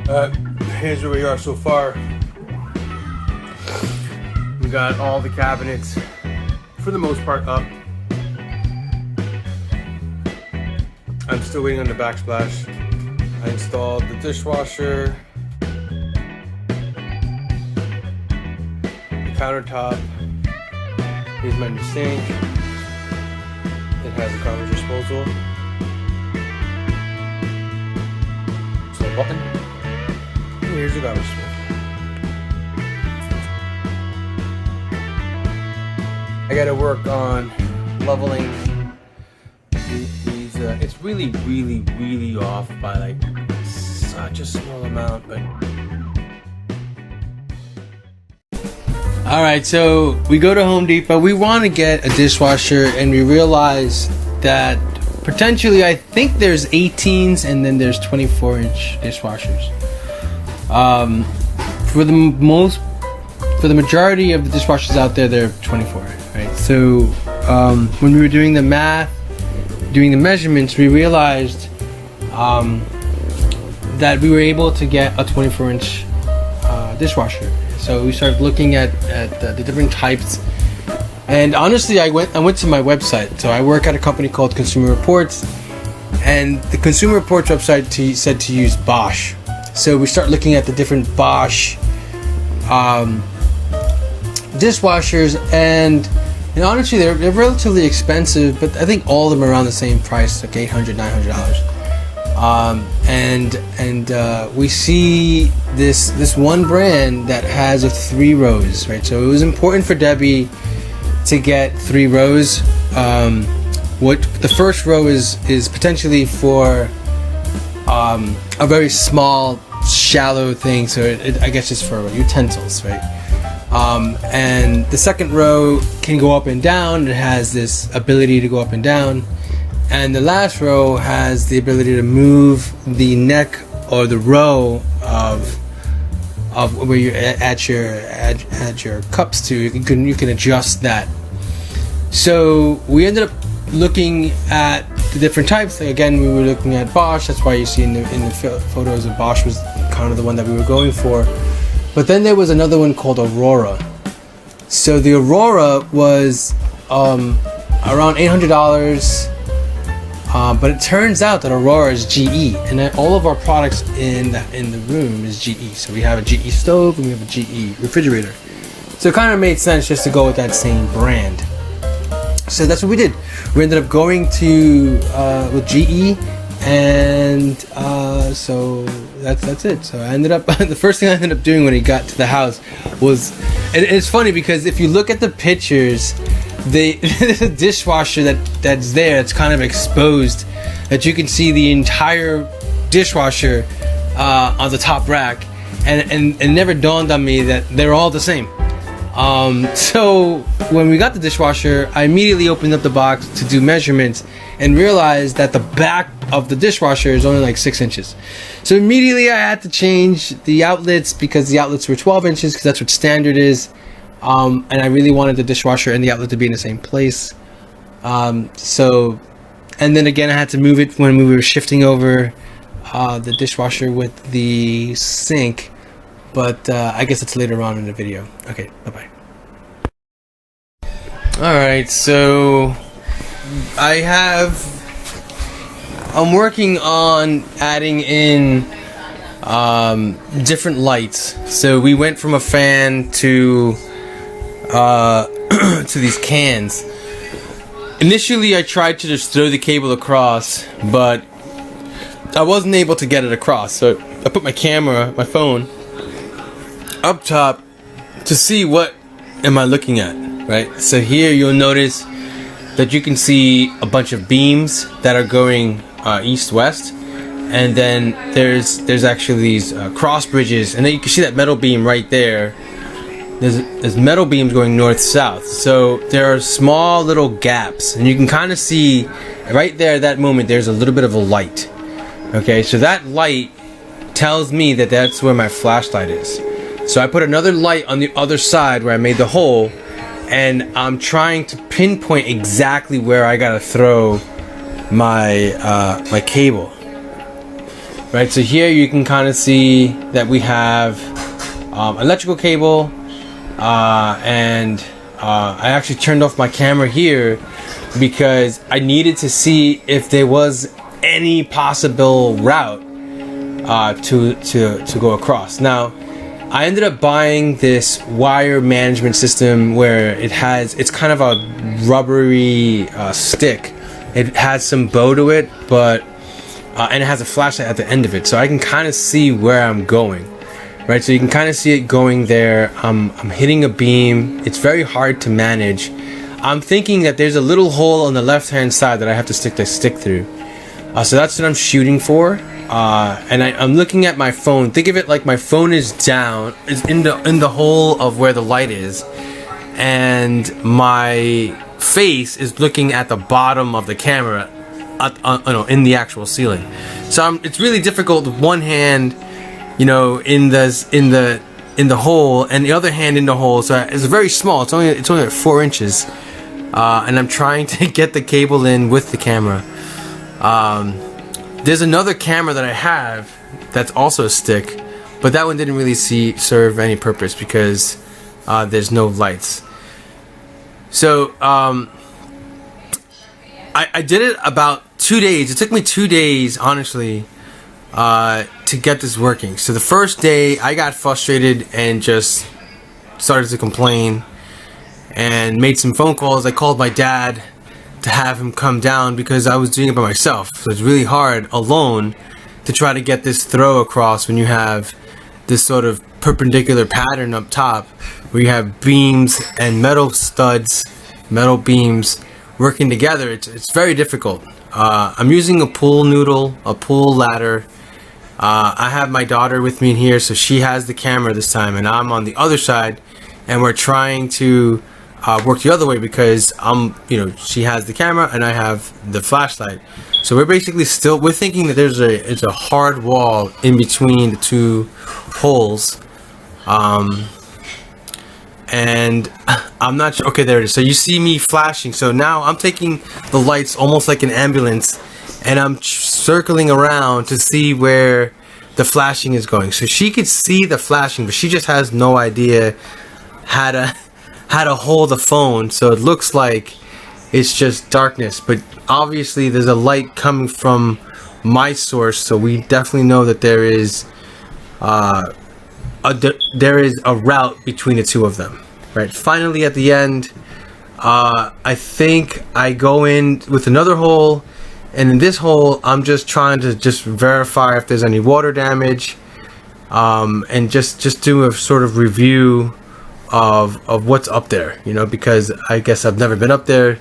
Here's where we are so far. We got all the cabinets, for the most part, up. I'm still waiting on the backsplash. I installed the dishwasher, the countertop. Here's my new sink. It has a garbage disposal. So a button. And here's the garbage disposal. I gotta work on leveling these. It's really off by like such a small amount, but. All right, so we go to Home Depot. We want to get a dishwasher, and we realize that potentially, I think there's 18s and then there's 24-inch dishwashers. For the majority of the dishwashers out there, they're 24, right? So when we were doing the math, doing the measurements, we realized that we were able to get a 24-inch dishwasher. So we started looking at the different types, and honestly, I went to my website. So I work at a company called Consumer Reports, and the Consumer Reports website said to use Bosch. So we start looking at the different Bosch dishwashers, and honestly, they're relatively expensive, but I think all of them are around the same price, like $800, $900. And we see this one brand that has 3 rows, right? So it was important for Debbie to get 3 rows. What the first row is potentially for a very small, shallow thing. So I guess it's for utensils, right? And the second row can go up and down. It has this ability to go up and down. And the last row has the ability to move the neck or the row of where you add your cups to. You can adjust that. So we ended up looking at the different types. Again, we were looking at Bosch. That's why you see in the photos of Bosch was kind of the one that we were going for. But then there was another one called Aurora. So the Aurora was around $800. But it turns out that Aurora is GE, and that all of our products in the room is GE. So we have a GE stove and we have a GE refrigerator. So it kind of made sense just to go with that same brand. So that's what we did. We ended up going with GE, and so that's it. So I ended up the first thing I ended up doing when he got to the house was, and it's funny because if you look at the pictures, the dishwasher that's there, it's kind of exposed, that you can see the entire dishwasher on the top rack, and it never dawned on me that they're all the same. So when we got the dishwasher, I immediately opened up the box to do measurements and realized that the back of the dishwasher is only like 6 inches. So immediately I had to change the outlets, because the outlets were 12 inches because that's what standard is. And I really wanted the dishwasher and the outlet to be in the same place. And then again, I had to move it when we were shifting over the dishwasher with the sink. But I guess it's later on in the video. Okay, bye-bye. Alright, so I'm working on adding in different lights. So we went from a fan to these cans. Initially, I tried to just throw the cable across, but I wasn't able to get it across. So I put my phone up top to see what am I looking at, right? So here you'll notice that you can see a bunch of beams that are going east-west, and then there's actually these cross bridges, and then you can see that metal beam right there. There's metal beams going north-south, so there are small little gaps, and you can kind of see right there at that moment there's a little bit of a light. Okay, so that light tells me that that's where my flashlight is. So I put another light on the other side where I made the hole, and I'm trying to pinpoint exactly where I gotta throw my my cable. right? So here you can kind of see that we have electrical cable, and I actually turned off my camera here because I needed to see if there was any possible route to go across. Now, I ended up buying this wire management system where it's kind of a rubbery stick. It has some bow to it, but and it has a flashlight at the end of it, so I can kind of see where I'm going, right? So you can kind of see it going there. I'm hitting a beam. It's very hard to manage. I'm thinking that there's a little hole on the left-hand side that I have to stick the stick through. So that's what I'm shooting for. And I'm looking at my phone. Think of it like my phone is down, is in the hole of where the light is, and my face is looking at the bottom of the camera, in the actual ceiling. So it's really difficult with one hand, in the hole, and the other hand in the hole. So it's very small. It's only like 4 inches, and I'm trying to get the cable in with the camera. There's another camera that I have that's also a stick, but that one didn't really serve any purpose because there's no lights. So I did it about 2 days. It took me 2 days, honestly, to get this working. So the first day I got frustrated and just started to complain and made some phone calls. I called my dad to have him come down because I was doing it by myself. So it's really hard alone to try to get this throw across when you have this sort of perpendicular pattern up top where you have beams and metal studs, metal beams working together. It's very difficult. I'm using a pull noodle, a pull ladder. I have my daughter with me in here, so she has the camera this time, and I'm on the other side, and we're trying to work the other way because she has the camera and I have the flashlight. So we're basically we're thinking that it's a hard wall in between the two holes, and I'm not sure. Okay, there it is. So you see me flashing. So now I'm taking the lights almost like an ambulance, and I'm circling around to see where the flashing is going. So she could see the flashing, but she just has no idea how to hold the phone. So it looks like it's just darkness, but obviously there's a light coming from my source, so we definitely know that there is a route between the two of them, right? Finally, at the end, I think I go in with another hole, and in this hole I'm just trying to verify if there's any water damage, and just do a sort of review of what's up there, because I guess I've never been up there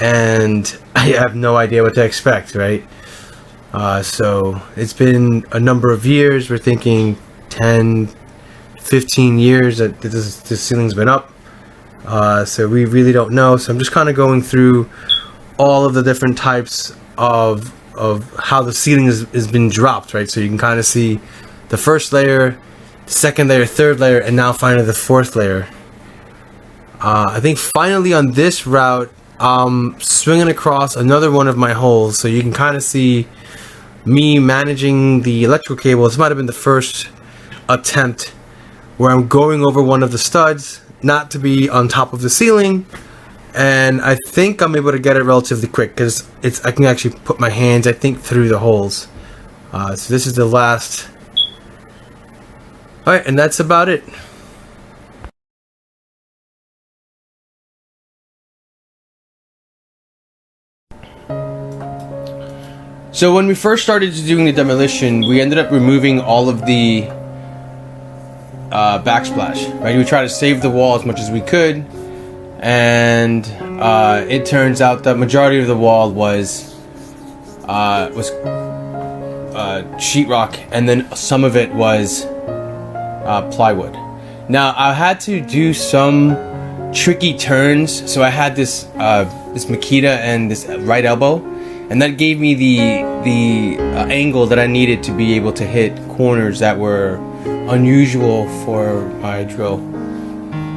and I have no idea what to expect, right? So it's been a number of years. We're thinking 10, 15 years that this ceiling's been up. So we really don't know. So I'm just kind of going through all of the different types of how the ceiling has been dropped, right? So you can kind of see the first layer, second layer, third layer, and now finally the fourth layer. I think finally on this route, swinging across another one of my holes, so you can kind of see me managing the electrical cable. This might have been the first attempt where I'm going over one of the studs, not to be on top of the ceiling, and I think I'm able to get it relatively quick because I can actually put my hands, I think, through the holes. So this is the last. Alright, and that's about it. So when we first started doing the demolition, we ended up removing all of the backsplash, right? We tried to save the wall as much as we could, and it turns out the majority of the wall was sheetrock, and then some of it was plywood. Now I had to do some tricky turns, so I had this Makita and this right elbow, and that gave me the angle that I needed to be able to hit corners that were unusual for my drill.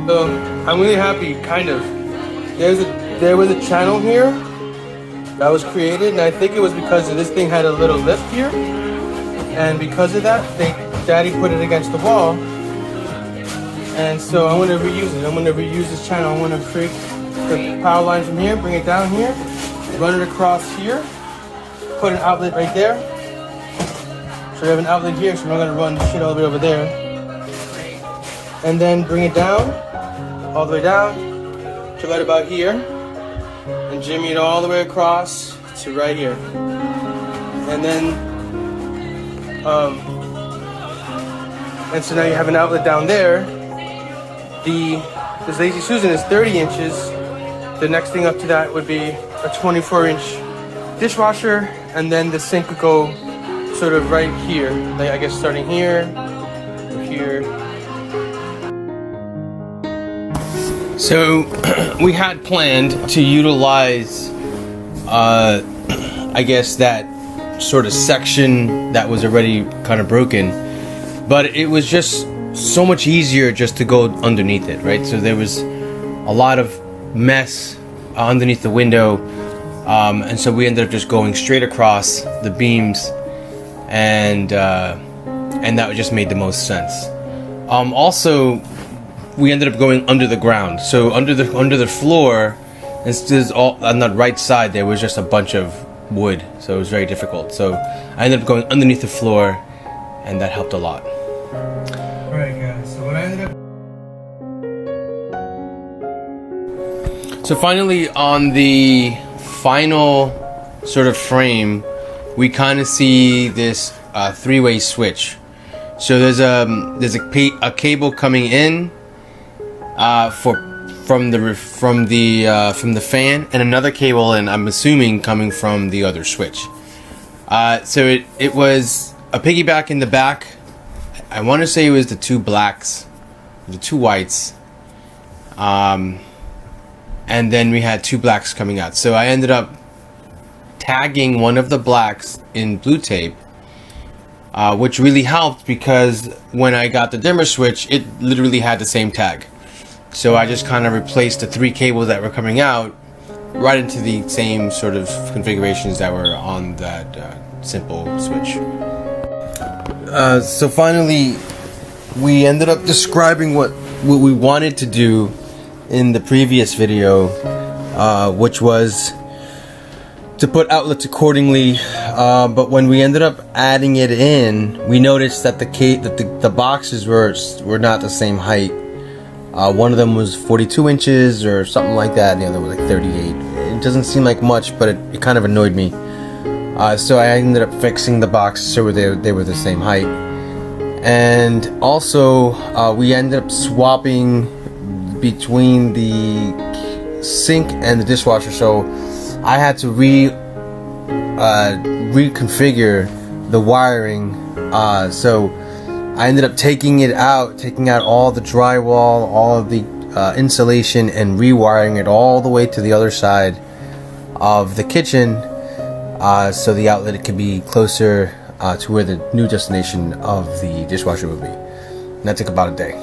So I'm really happy. Kind of, there was a channel here that was created, and I think it was because this thing had a little lip here. and because of that, Daddy put it against the wall, and so I'm going to reuse it. I'm going to reuse this channel. I'm going to create the power line from here, bring it down here, run it across here, put an outlet right there. So we have an outlet here, so we're not going to run the shit all the way over there. And then bring it down, all the way down to right about here, and jimmy it all the way across to right here. And then, and so now you have an outlet down there. This Lazy Susan is 30 inches. The next thing up to that would be a 24-inch dishwasher, and then the sink would go sort of right here. Like, I guess starting here, here. So we had planned to utilize, I guess, that sort of section that was already kind of broken, but it was just so much easier just to go underneath it, right? So there was a lot of mess underneath the window, and so we ended up just going straight across the beams, and that just made the most sense. Also, we ended up going under the ground. So under the floor, instead on the right side, there was just a bunch of wood, so it was very difficult. So I ended up going underneath the floor, and that helped a lot. Alright guys, so what I ended up... So finally, on the final sort of frame, we kind of see this three-way switch. So there's a cable coming in from the fan, and another cable, and I'm assuming coming from the other switch. So it was a piggyback in the back. I want to say it was the two blacks, the two whites, and then we had two blacks coming out. So I ended up tagging one of the blacks in blue tape, which really helped because when I got the dimmer switch, it literally had the same tag. So I just kind of replaced the three cables that were coming out right into the same sort of configurations that were on that simple switch. So finally, we ended up describing what we wanted to do in the previous video, which was to put outlets accordingly, but when we ended up adding it in, we noticed that the boxes were not the same height. One of them was 42 inches or something like that, and the other was like 38. It doesn't seem like much, but it kind of annoyed me. So I ended up fixing the boxes so they were the same height. And also, we ended up swapping between the sink and the dishwasher, so I had to reconfigure the wiring. So I ended up taking out all the drywall, all of the insulation, and rewiring it all the way to the other side of the kitchen, so the outlet could be closer to where the new destination of the dishwasher would be. And that took about a day.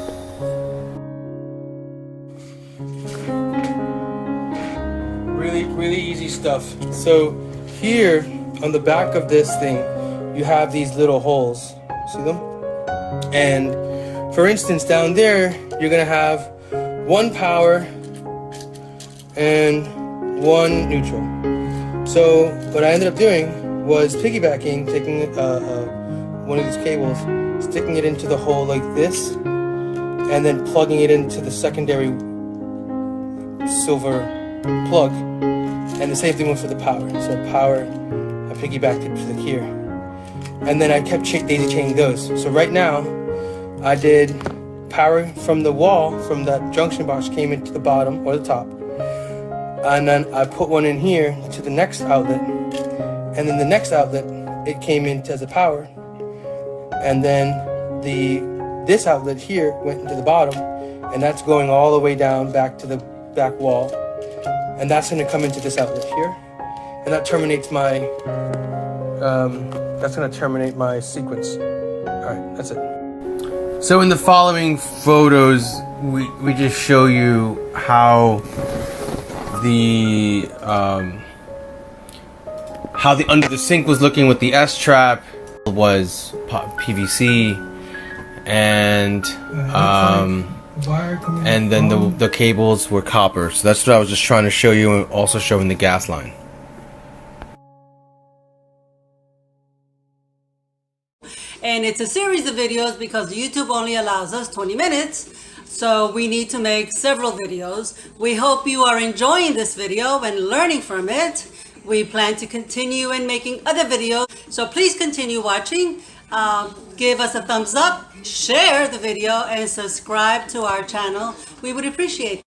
Really easy stuff. So here on the back of this thing, you have these little holes. See them? And for instance, down there, you're gonna have one power and one neutral. So what I ended up doing was piggybacking, taking one of these cables, sticking it into the hole like this, and then plugging it into the secondary silver plug. And the same thing went for the power. So power, I piggybacked it to here. And then I kept daisy chaining those. So right now, I did power from the wall, from that junction box, came into the bottom or the top. And then I put one in here to the next outlet. And then the next outlet, it came into as a power. And then this outlet here went into the bottom. And that's going all the way down back to the back wall. And that's going to come into this outlet here. And that terminates my, that's going to terminate my sequence. All right, that's it. So in the following photos, we just show you how the under the sink was looking with the S-trap. was PVC, and then the cables were copper. So that's what I was just trying to show you, and also showing the gas line. And it's a series of videos because YouTube only allows us 20 minutes. So we need to make several videos. We hope you are enjoying this video and learning from it. We plan to continue in making other videos. So please continue watching. Give us a thumbs up, share the video, and subscribe to our channel. We would appreciate it.